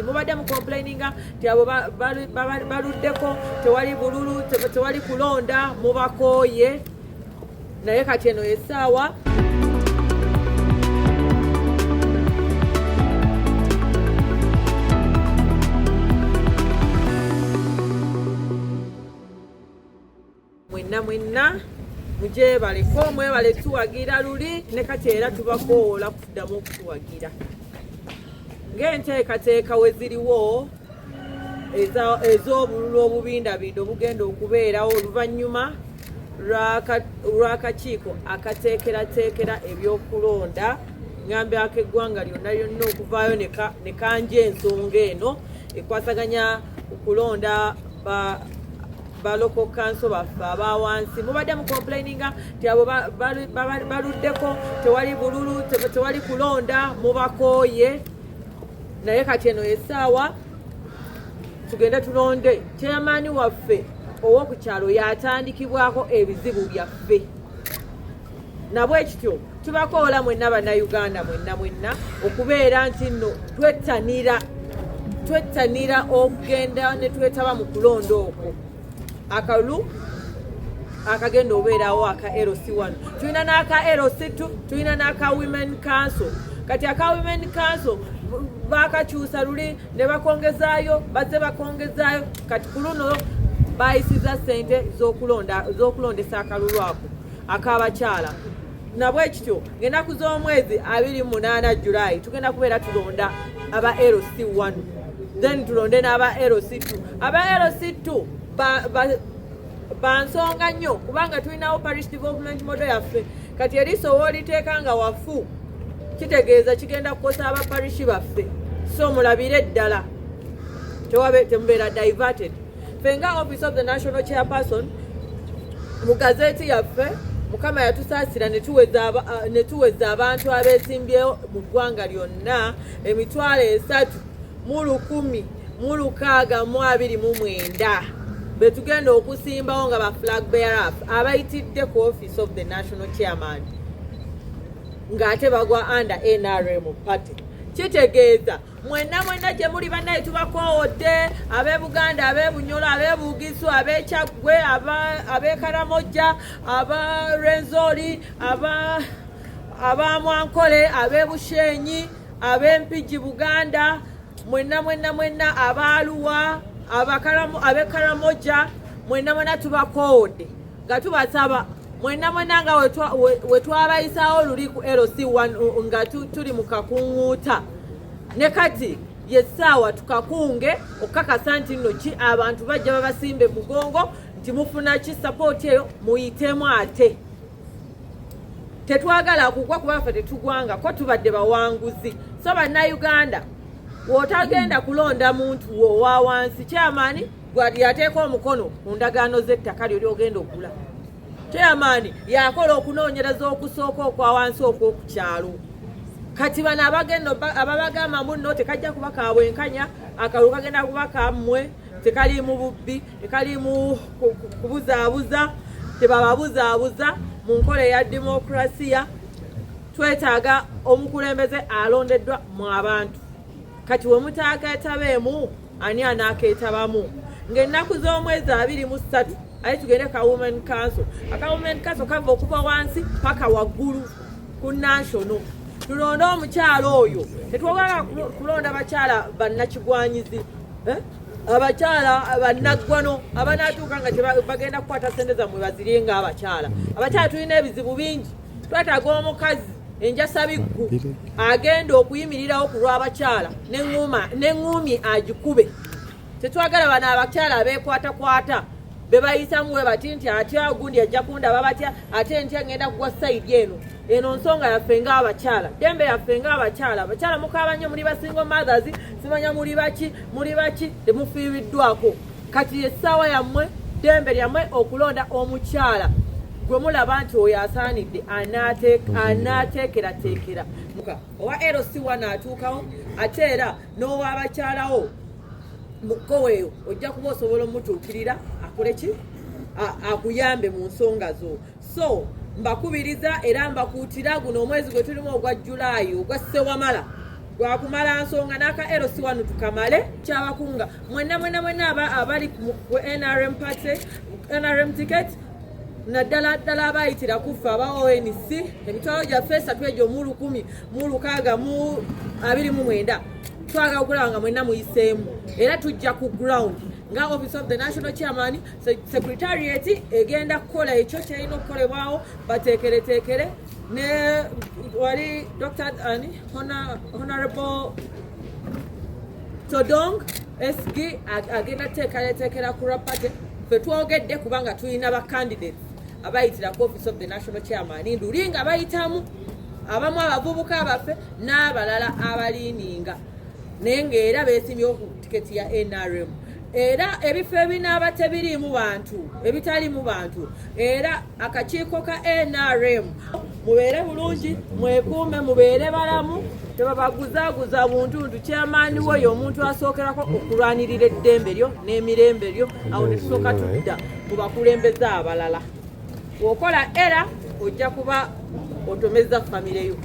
Mubadde mu complaininga ti abo baluddeko tewali bululu tewali kulonda mubakooye naye kati eno essaawa mwenna mujebaleko mwebale tuwagira luli ne kati era tubakoola kuddamu okutuwagira ng'enteekateeka we ziriwo ez'obululu obubindabindo obugenda okubeerawo oluvannyuma lw'akakiiko akateekerateekera ebyokulonda ngambe ak'eggwanga lyonna okuvaayo ne kanja ensonga eno ekwasaganya okulonda ba local council baffe abawansi. Mubadde mu complaininga ti abo baluddeko tewali bululu tewali kulonda mubakooye naye kati eno essaawa tugende tulonde chairman waffe ow'okukyalo yatandikibwako ebizibu byaffe nabwe ekityo tubakoola mwenna bannayuganda mwenna okubeera nti nno twettanira okugenda ne twetaba mu kulonda okwo. Akalulu akagenda obeerawo aka LC1 tulina n'aka LC2 tulina n'aka women council kati aka women council bakakyusa luli ne bakongezaayo bazze bakongezaayo kati ku luno bayisiza ssente z'okulondesa akalulu ako ak'abakyala nabwe ekityo ng'ennaku z'omwezi 28 July tugenda kubeera tulonda aba LC1 then tulonde n'aba LC2 aba LC2 bansonga nnyo kubanga tulinawo parish development model yaffe kati eriiso wooliteeka nga wafu kitegeeza kigenda kukosa abaparishi baffe so mulabire eddala temubeera diverted. Fenga office of the national chairperson mu gazeeti yaffe mukama yatusaasira ne tuweza abantu abeesimbyewo mu ggwanga lyonna 3,169 betugenda okusimbawo nga ba flag bearer abayitidde ku office of the national chairman ng'ate bagwa under NRM party. Kitegeeza mwenna gye muli bannaye tubakoowodde ab'Ebuganda ab'Ebunyolo ab'Ebugisu ab'Ekyaggwe ab'Ekaramojja ab'Renzori ab'Amwankole ab'Ebushenyi ab'Empigi Buganda mwenna ab'Aluwa ab'Ekaramojja mwenna tubakoowodde nga tubasaba mwenna nga wetwabayisaawo luli ku LC1 nga tuli mu kakunguuta ne kati yessaawa tukakunge okukakasa nti nno ki abantu bajja babasimbe mugongo nti mufuna ki support eyo muyitemu ate tetwagala kugwa kuba ffe tetugwanga ko tubadde bawanguzi so bannayuganda wotagenda kulonda muntu wo wa wansi chairman gwali yateeka omukono ku ndagaano z'ettaka lyo lyogenda okula chairman yakola okunoonyereza okusooka okwa wansi okw'okukyalo kati bano ababagamba munno tekajja kuba kabwenkanya akalulu kagenda kuba kammwe tekali mu bubbi tekali mu kubuzaabuza tebababuzaabuza mu nkola ya demokrasiya twetaaga omukulembeze alondeddwa mu abantu kati we mutaaketabeemu ani anaakeetabamu ng'ennaku z'omwezi 23 aye tugende ka women council aka women council kava okuva wansi paka waggulu ku national tulonda omukyalo oyo tetwagala kulonda abakyala bannakigwanyizi abakyala bannaggwano abanaatuuka nga bagenda kukwata sente zammwe bazirye ng'abakyala abakyala tulina ebizibu bingi twetaaga omukazi enjasabiggu agenda okuyimirirawo ku lw'abakyala n'eŋŋumi agikube tetwagala bano abakyala abeekwatakwata bebayisamu we bati nti ate gundi ajja kundaba batya ate ntya ngenda kugwa sayidi eno nsonga yaffe ng'abakyala dembe yaffe ng'abakyala abakyala mukaaba nnyo muli basingo mothers simanya muli baki temufiiriddwako kati essaawa yammwe dembe lyammwe okulonda omukyala gwe mulaba nti oyo asaanidde anaateekerateekera owa LC1 atuukawo ate era n'owaabakyalawo mukoweeyo ojja kuba osobola omutuukirira akole ki akuyambe mu nsonga zo so mbakubiriza era mbakuutira guno omwezi gwe tulimu ogwa Julaayi ogwa Ssewamala gwakumala nsonga n'aka LC1 tukamale kyabakunga mwenna abali ku NRM party NRM ticket naddala abayitira kufa aba ONC emitwalo gyaffe 3 egyo mu 10 mu 6 mu 29 twagala okulaba nga mwenna muyiseemu era tujja ku ground nga office of the national chairman secretariat egenda kukola ekyo kyalina okukolebwawo bateekereteekere ne wali Dr. Honorable Todong SG agenda teekera ku rapate fe twogedde kubanga tulina ba candidates abayitira ku office of the national chairman ndulinga bayitamu abamu abavubuka abaffe n'abalala abaliininga naye ng'era beesimye ku tiketi ya NRM era ebifo ebinaaba tebiriimu bantu ebitalimu bantu era akakiiko ka NRM mubeere bulungi mwekuume mubeere balamu tebabaguzaaguza buntuntu chairman woyo omuntu asookerako okulwanirira eddembe lyo n'emirembe lyo awo ne tusooka tudda mu bakulembeze abalala bw'okola era ojja kuba otomeza famire yo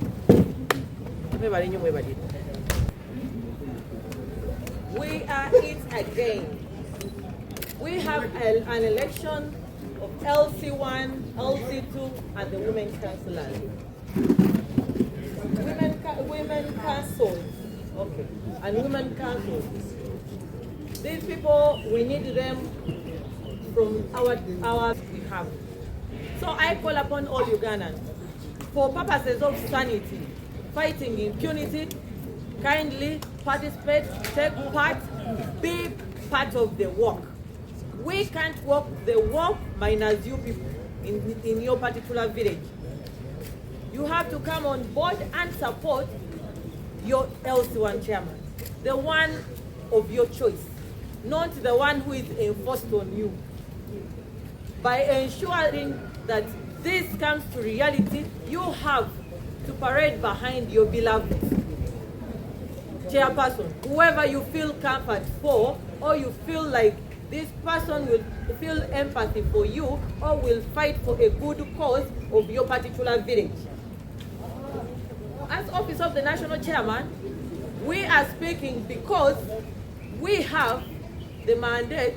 mwebale nnyo mwebalire. We are it again. We have an election of LC1, LC2, and the women councillors. Women councils, okay, and women councils. These people, we need them from our behalf. So I call upon all Ugandans, for purposes of sanity, fighting impunity, kindly participate, take part, be part of the work. We can't walk the walk minus you people in your particular village. You have to come on board and support your LC1 chairman, the one of your choice, not the one who is enforced on you. By ensuring that this comes to reality, you have to parade behind your beloved chairperson, whoever you feel comfort for, or you feel like this person will feel empathy for you or will fight for a good cause of your particular village. As Office of the National Chairman, we are speaking because we have the mandate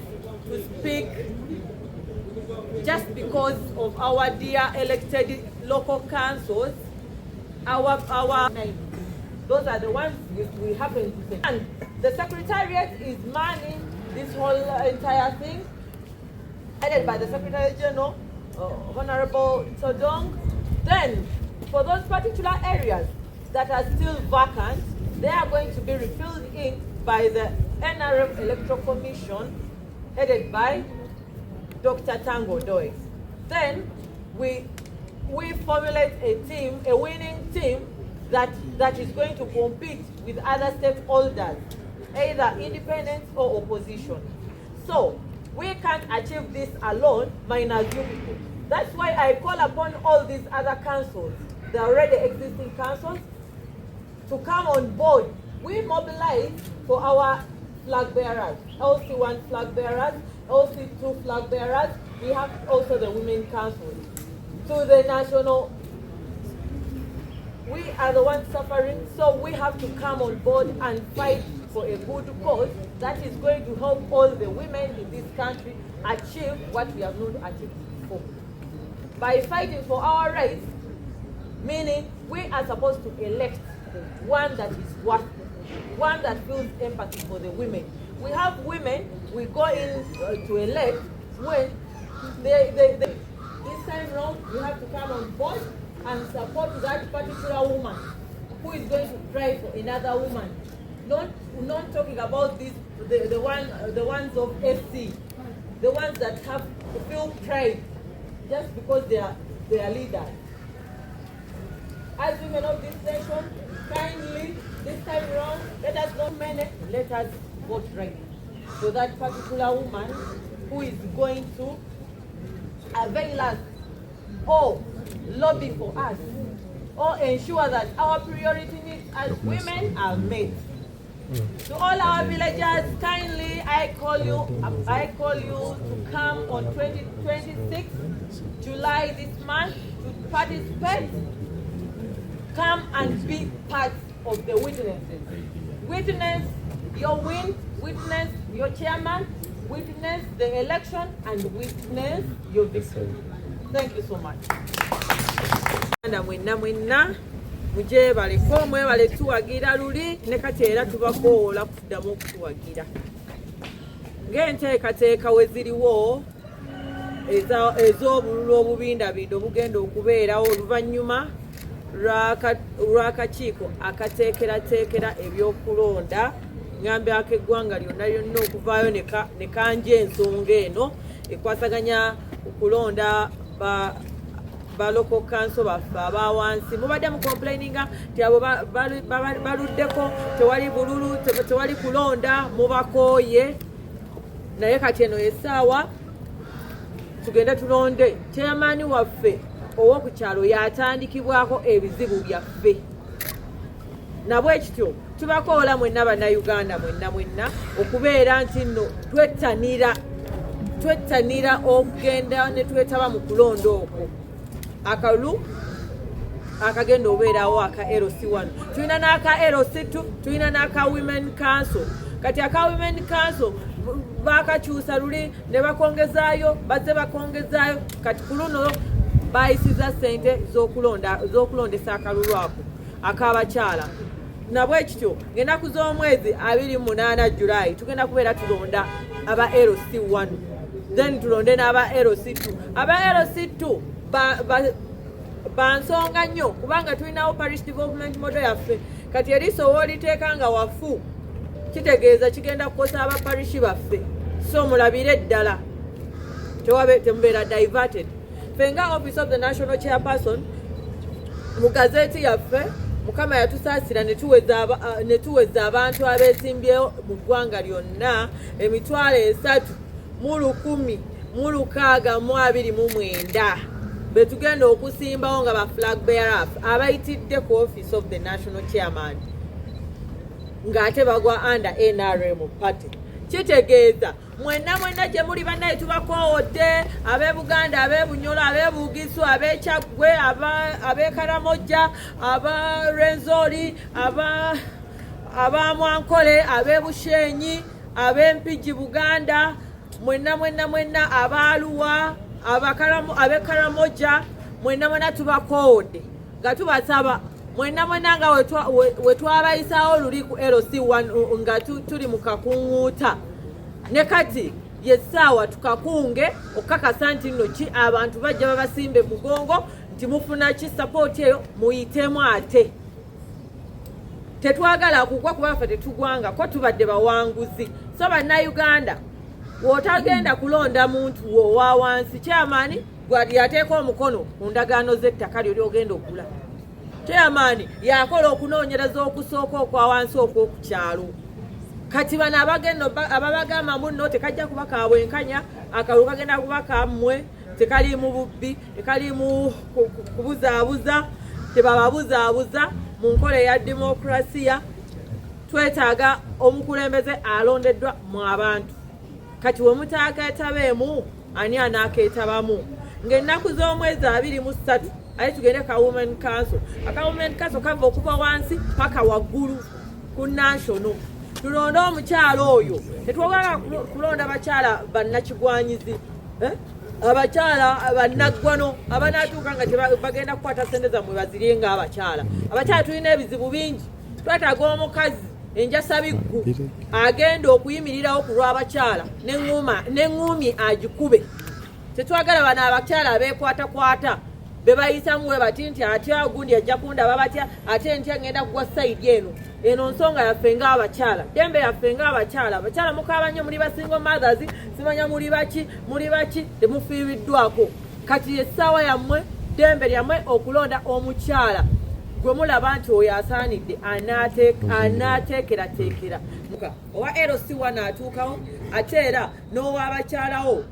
to speak just because of our dear elected local councils, those are the ones we happen to say. And the Secretariat is manning this whole entire thing, headed by the Secretary General, Honorable Todong. Then, for those particular areas that are still vacant, they are going to be refilled in by the NRM Electoral Commission, headed by Dr. Tango Doi. Then, we formulate a team, a winning team, that is going to compete with other stakeholders, either independent or opposition. So we can't achieve this alone minus you people. That's why I call upon all these other councils, the already existing councils, to come on board. We mobilize for our flag bearers, LC1 flag bearers, LC2 flag bearers. We have also the women councils. To the national, we are the ones suffering, so we have to come on board and fight for a good cause that is going to help all the women in this country achieve what we have not achieved before. By fighting for our rights, meaning we are supposed to elect one that is worth, one that feels empathy for the women. We have women, we go in to elect when this time round, you have to come on board and support that particular woman who is going to try for another woman. Not talking about this, the ones of FC, the ones that have to feel pride just because they are leaders. As women of this nation, kindly this time around, let us not many, let us vote right for that particular woman who is going to avail us or lobby for us or ensure that our priority needs as women are met. To all our villagers, kindly I call you to come on 26th July this month to participate. Come and be part of the witnesses. Witness your win, witness your chairman, witness the election, and witness your victory. Thank you so much. Mwenna muje baleko mwebale tuwagira luli ne kati era tubakoola kuddamu okutuwagira ng'enteekateeka we ziriwo ez'obululu obubindabindo obugenda okubeerawo oluvannyuma lw'akakiiko akateekerateekera ebyokulonda ngambyako eggwanga lyonna okuvaayo ne kanja ensonga eno ekwasaganya okulonda ba local council baffe abawansi mubadde mu complaininga nti abo baluddeko tewali bululu tewali kulonda mubakooye naye kati eno essaawa tugende tulonde chairman waffe ow'okukyalo yatandikibwako ebizibu byaffe nabwe kityo tubakoola mwenna bannayuganda mwenna okubeera nti nno twettanira okugenda ne twetaba mu kulonda okwo Akalulu akagenda obeerawo aka LC1 tulina n'aka LC2 tulina n'aka Women Council kati aka Women Council bakakyusa luli ne bakongezaayo bazze bakongezaayo kati ku luno bayisiza ssente z'okulondesa akalulu ako ak'abakyala nabwe kityo ng'ennaku z'omwezi 28 July tugenda kubeera tulonda aba LC1 then tulonde n'aba LC2 aba LC2 bansonga nnyo kubanga tulinawo parish development model yaffe kati eriiso wooliteeka nga wafu kitegeeza kigenda kukosa abaparishi baffe so mulabire ddala temubeera diverted ffe nga office of the national chairperson mu gazeeti yaffe mukama yatusaasira ne tuweza abantu abeesimbyewo mu ggwanga lyonna 3,169 betugenda okusimbawo nga ba flag bearers abayitidde ku office of the national chairman ng'ate bagwa under NRM party kitegeeza mwenna gye muli bannaye tubakoowodde ab'Ebuganda ab'Ebunyolo ab'Ebugisu ab'Ekyaggwe ab'Ekaramojja abarenzori abamwankole ab'Ebushenyi ab'Empigi Buganda mwenna ab'Aluwa ab'Ekaramoja mwenna tubakoowodde nga tubasaba mwenna nga wetwabayisaawo luli ku LC1 nga tuli mu kakunguuta ne kati yessaawa tukakunge okukakasa nti nno ki abantu bajja babasimbe mugongo nti mufuna ki sapooti eyo muyitemu ate tetwagala kugwa kuba ffe tetugwanga ko tubadde bawanguzi so bannayuganda wotagenda kulonda muntu wo wa wansi chairman gwali yateeka omukono ku ndagaano z'ettaka lyo lyogenda okula chairman yakola okunoonyereza okusooka okwa wansi okw'okukyalo kati bano ababagamba munno tekajja kuba kabwenkanya akalulu kagenda kuba kammwe tekaliimu bubbi tekaliimu kubuzaabuza tebababuzaabuza mu nkola eya demokrasiya twetaaga omukulembeze alondeddwa mu abantu kati we mutaaketabeemu ani anaaketabamu ng'ennaku z'omwezi 23 aye tugende ka Women Council aka Women Council kava okuva wansi paka waggulu ku national tulonde omukyala oyo tetwagala kulonda abakyala bannakigwanyizi abakyala bannaggwano abanaatuuka nga bagenda kukwata sente zammwe bazirye nga abakyala tulina ebizibu bingi twetaaga omukazi enjasabiggu agenda okuyimirirawo ku lw'abakyala n'eŋŋumi agikube tetwagala bano abakyala abeekwatakwata bebayisamu we bati nti atya gundi ajja kundaba batya ate ntya ngenda kugwa sayidi eno nsonga yaffe ng'abakyala dembe yaffe ng'abakyala mukaaba nnyo muli basingle mothers simanya muli baki temufiiriddwako kati essaawa yammwe dembe lyammwe okulonda omukyala gwe mulaba nti oyo asaanidde anaateekerateekera owa LC1 atuukawo ate era n'owaabakyalawo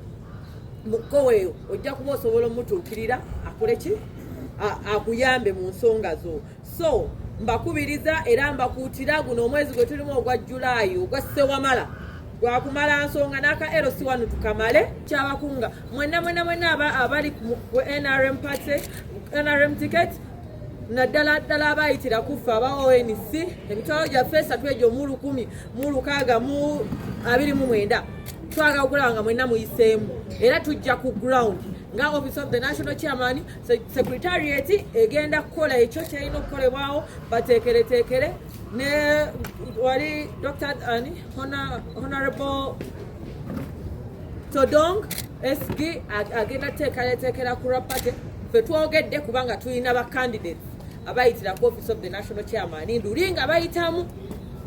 mukoweeyo ojja kuba osobola omutuukirira akole ki akuyambe mu nsonga zo so mbakubiriza era mbakuutira guno omwezi gwe tulimu ogwa Julaayi ogwa Ssewamala gwakumala nsonga n'aka LC1 tukamale kyabakunga mwenna abali ku NRM party NRM ticket naddala ddala abayitira kufa aba ONC emitwalo gyaffe 3,629 twagala okulaba nga mwenna muyiseemu era tujja ku ground nga office of the national chairman secretariat egenda kukola ekyo kyalina okukolebwawo bateekereteekere ne wali Dr. Honorable Todong SG agenda teekerateekera ku rapate ffe twogedde kubanga tulina ba candidates abayitira ku office of the national chairman nduli nga bayitamu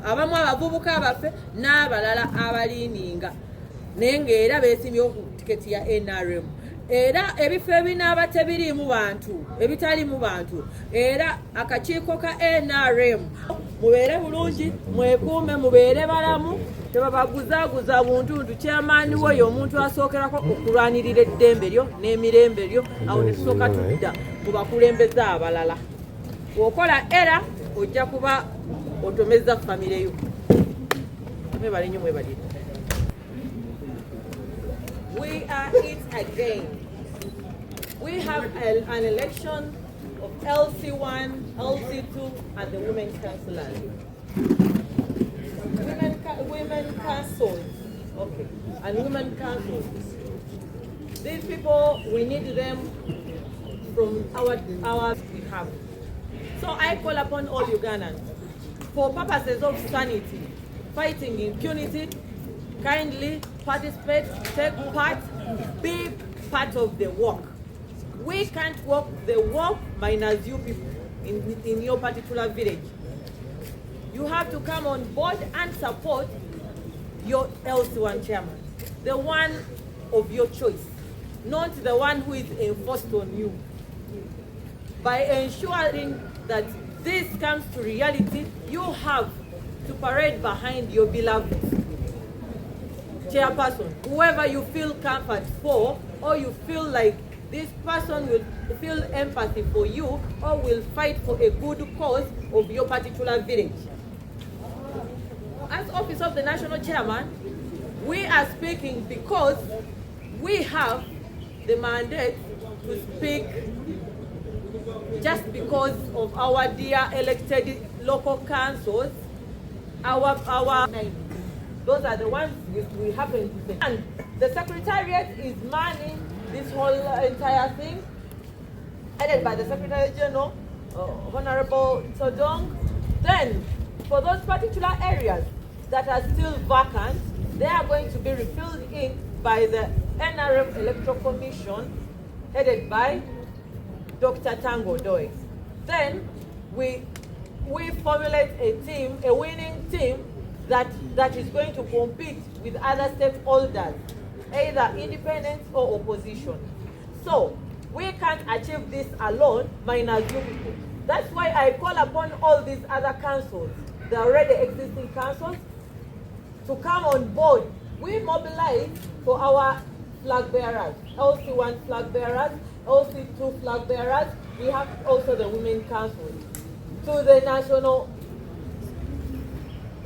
abamu abavubuka abaffe n'abalala abaliininga naye ng'era beesimyewo ku tiketi ya NRM era ebifo ebinaaba tebiriimu bantu ebitalimu bantu era akakiiko ka NRM mubeere bulungi mwekuume mubeere balamu tebabaguzaaguza buntuntu chairman we omuntu asookerako okulwanirira eddembe lyo n'emirembe lyo awo ne tusooka tudda mu bakulembeze abalala bw'okola era ojja kuba otomeza famire yo mwebale nnyo mwebalire. We are it again. We have an election of LC1, LC2, and the women's councillors. Women councils, okay, and women councils. These people, we need them from our we have. So I call upon all Ugandans, for purposes of sanity, fighting impunity, kindly participate, take part, be part of the work. We can't walk the walk minus you people in your particular village. You have to come on board and support your LC1 chairman, the one of your choice, not the one who is enforced on you. By ensuring that this comes to reality, you have to parade behind your beloved chairperson, whoever you feel comfort for, or you feel like this person will feel empathy for you or will fight for a good cause of your particular village. As Office of the National Chairman, we are speaking because we have the mandate to speak just because of our dear elected local councils, those are the ones we happen to say. And the Secretariat is manning this whole entire thing, headed by the Secretary General, Honorable Todong. Then, for those particular areas that are still vacant, they are going to be refilled in by the NRM Electoral Commission, headed by Dr. Tango Doi. Then, we formulate a team, a winning team, that is going to compete with other stakeholders, either independent or opposition. So we can't achieve this alone minus you people. That's why I call upon all these other councils, the already existing councils, to come on board. We mobilize for our flag bearers, LC1 flag bearers, LC2 flag bearers. We have also the women council. To the national,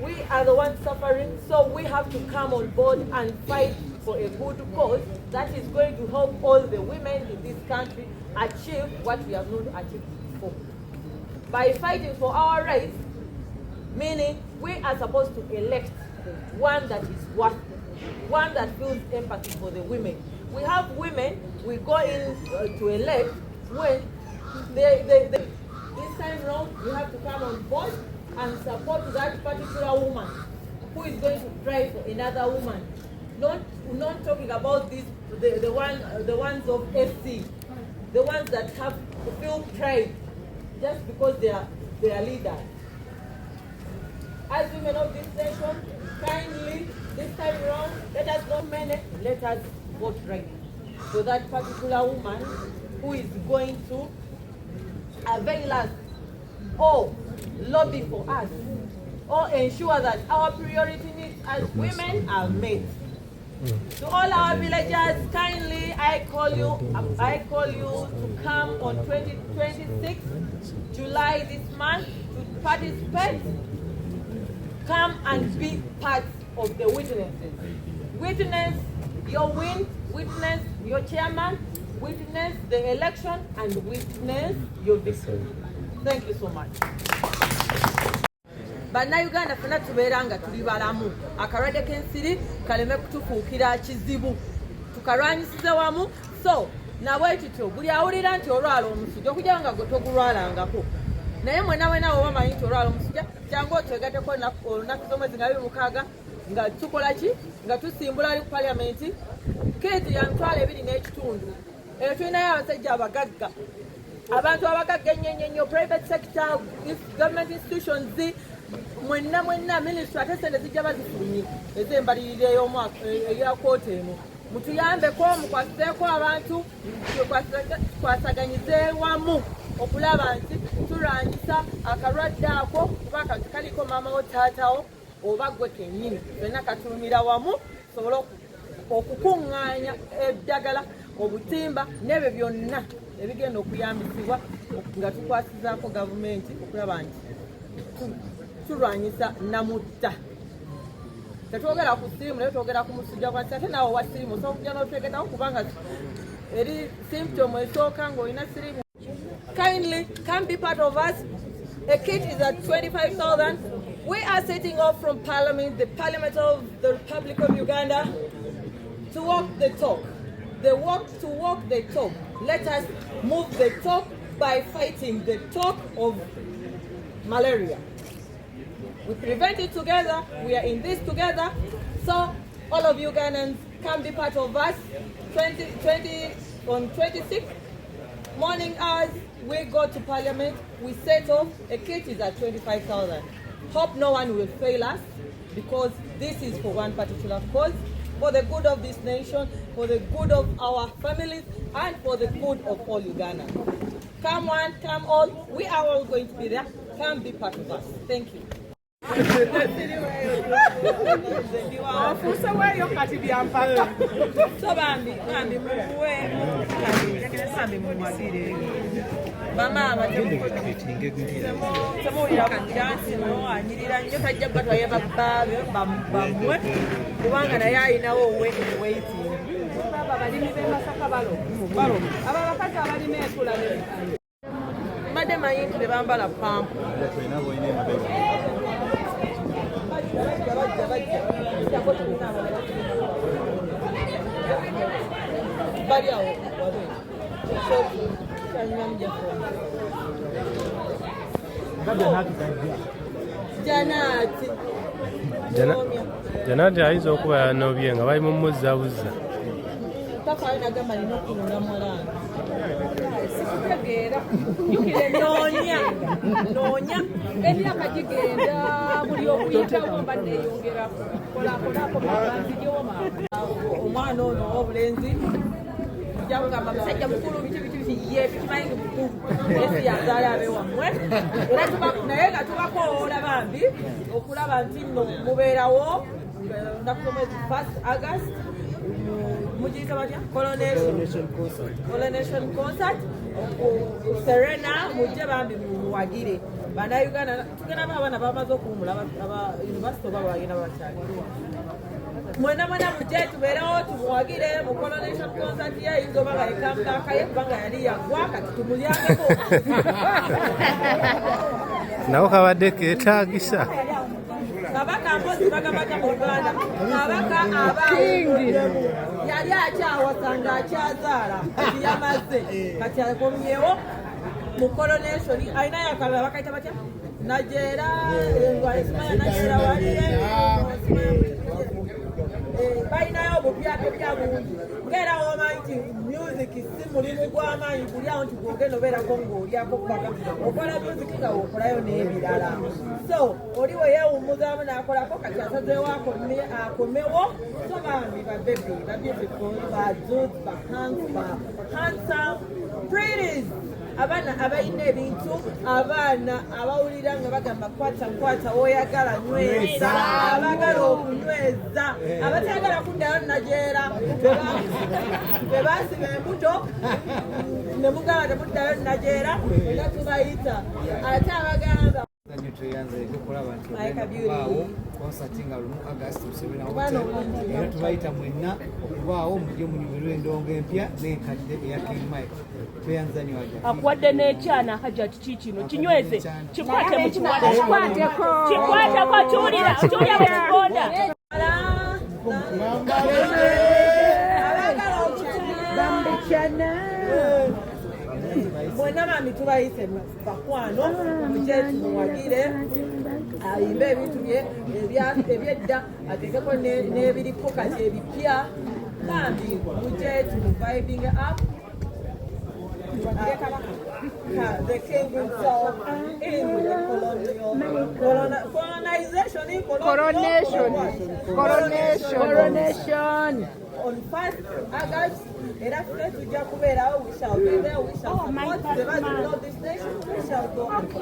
we are the ones suffering, so we have to come on board and fight for a good cause that is going to help all the women in this country achieve what we have not achieved before. By fighting for our rights, meaning we are supposed to elect one that is worth it, one that feels empathy for the women. We have women, we go in to elect when this time round we have to come on board and support that particular woman who is going to try for another woman. Not talking about this, the ones of FC, the ones that have to feel pride just because they are leaders. As women of this nation, kindly this time around, let us not many, let us vote right for that particular woman who is going to avail us or lobby for us or ensure that our priority needs as women are met. To all our villagers, kindly I call you to come on 26th July this month to participate. Come and be part of the witnesses. Witness your win, witness your chairman, witness the election, and witness your victory. Thank you so much. Bannayuganda ffenna tubeera nga tuli balamu, akalwadde k'ensiri kaleme kutufuukira kizibu, tukalwanyisize wamu. So nabwe kityo buli awulira nti olwala omusujja okujja nga gwe togulwalangako, naye mwenna oba manyi nti olwala omusujja jangu otegateko olunaku z'omwezi nga 26 nga tukola ki, nga tusimbula ali ku paliamenti keeti ya 2.5 eyo tulinayo abasajja abagagga, abantu abagagga ennyo, private sector, government institutions, mwenna ministry ate sente zijja bazifulumye ez'embalirira eya kwooti eno. Mutuyambeko, mukwasizeeko abantu, twasaganyize wamu okulaba nti tulwanyisa akalwadde ako, kuba kati kaliko maamawo taatawo oba gwe kennyini, ffenna katulumira wamu tusobole okukuŋŋaanya eddagala, obutimba n'ebyo byonna ebigenda okuyambisibwa nga tukwasizaako gavumenti okulaba nti tulwanyisa namutta. Tetwogera ku siriimu naye twogera ku musujja gwa ate naawe wa siriimu osobola okujja n'otwegetawo kubanga eri symptom esooka ng'olina siriimu. Kindly come be part of us. A kit is at 25,000. We are setting off from Parliament, the Parliament of the Republic of Uganda, to walk the talk. To walk the talk. Let us move the talk by fighting the talk of malaria. We prevent it together. We are in this together. So all of you Ugandans can be part of us. On 26th morning hours, we go to Parliament. We set off. A kit is at 25,000. Hope no one will fail us, because this is for one particular cause, for the good of this nation, for the good of our families, and for the good of all Ugandans. Come one, come all. We are all going to be there. Come be part of us. Thank you. Mama temuwulira ku jansi muwanyirira nnyo tajja batwaye bamwe kubanga naye ayinawo oweitingi. Abalimi b'emasaka baloma abo abakazi abalima entula mbadde manyi nti tebambala pampu. Bali awo Janati ayinza okuba yanobye nga bali mumuzzaabuzza. Papa nagamba nina okulunda mulanga. Sikutegeera. Noonya. Emyaka gigenda buli okuyitawo mba neeyongerako. Kolako mabanzigyoma. Omwana ono ow'obulenzi ajja kugamba musajja mukulu biki ye tukimanyi mukulu. Esi yazaala abe wammwe. Naye nga tubakoola bambi okulaba nti nno mubeerawo olunaku lw'omwezi 1st August. Mujiyita batya? Coronation concert. Serena mujje bambi muwagire. Bannayuganda tugenda abaana bamaze okuwumula aba university oba bagenda bakyali. Mwenna mujje tubeerewo tumuwagire mu coronation concert ye ayinza oba nga yekamudaka ye kubanga yali yagwa kati tumulyangeko. Nawo kabadde keetaagisa. Kabaka mpozi bagabata mu Uganda. Kabaka abakingi yali akyawasanga akyazaala kati yamaze kati akomyewo mu coronation alina yakalala bakayita batya Najera Najera waliye balinayo obupyaka byabungi ng'era womanyi nti music si mulimu gw'amaanyi guli awo nti gwogenda obeerako ng'olyako paka okola music nga wokolayo n'ebirala. So oli we yeewummuzaamu n'akolako kati asazeewo akomewo. So bambi babebi beautiful, bajude, handsome, pretties. Abaana abalina ebintu, abaana abawulira nga bagamba kwata oyagala nyweza, abagala okunyweza, abatayagala kuddayo Najera bebasiba embuto ne mugamba temuddayo Najera era tubayita ate abagamba kanyo tweyanze tukulaba nti okubaawo konsati nga lumu August Museveni era tubayita mwenna okubaawo mujje munyumirwe endongo empya n'enkadde eya King Mike tweyanza nnyo waja akuwadde n'ekyana akajja kiki kino kinyweze kikwate mu kiwala kikwateko tuwulira bwe kigonda Mwenna mami tubayise bakwano mujje tumuwagire ayimbe ebintu ebyedda atekeko n'ebiriko kati ebipya bambi mujje tumuvibing up the king himself in the coronation on 1st August. Era ffe tujja kubeerawo, we shall be there, we shall support the value of this nation, we shall go and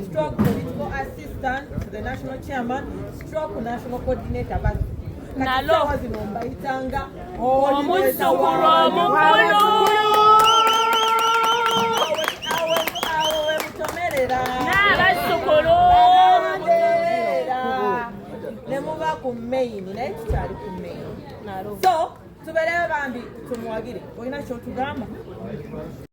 stroke political assistant to the national chairman, stroke national coordinator. Nalo mbayitanga omuzzukulu omukulu n'abazzukulu ne muba ku main naye tukyali ku main so tubeereyo bambi tumuwagire olina kyotugamba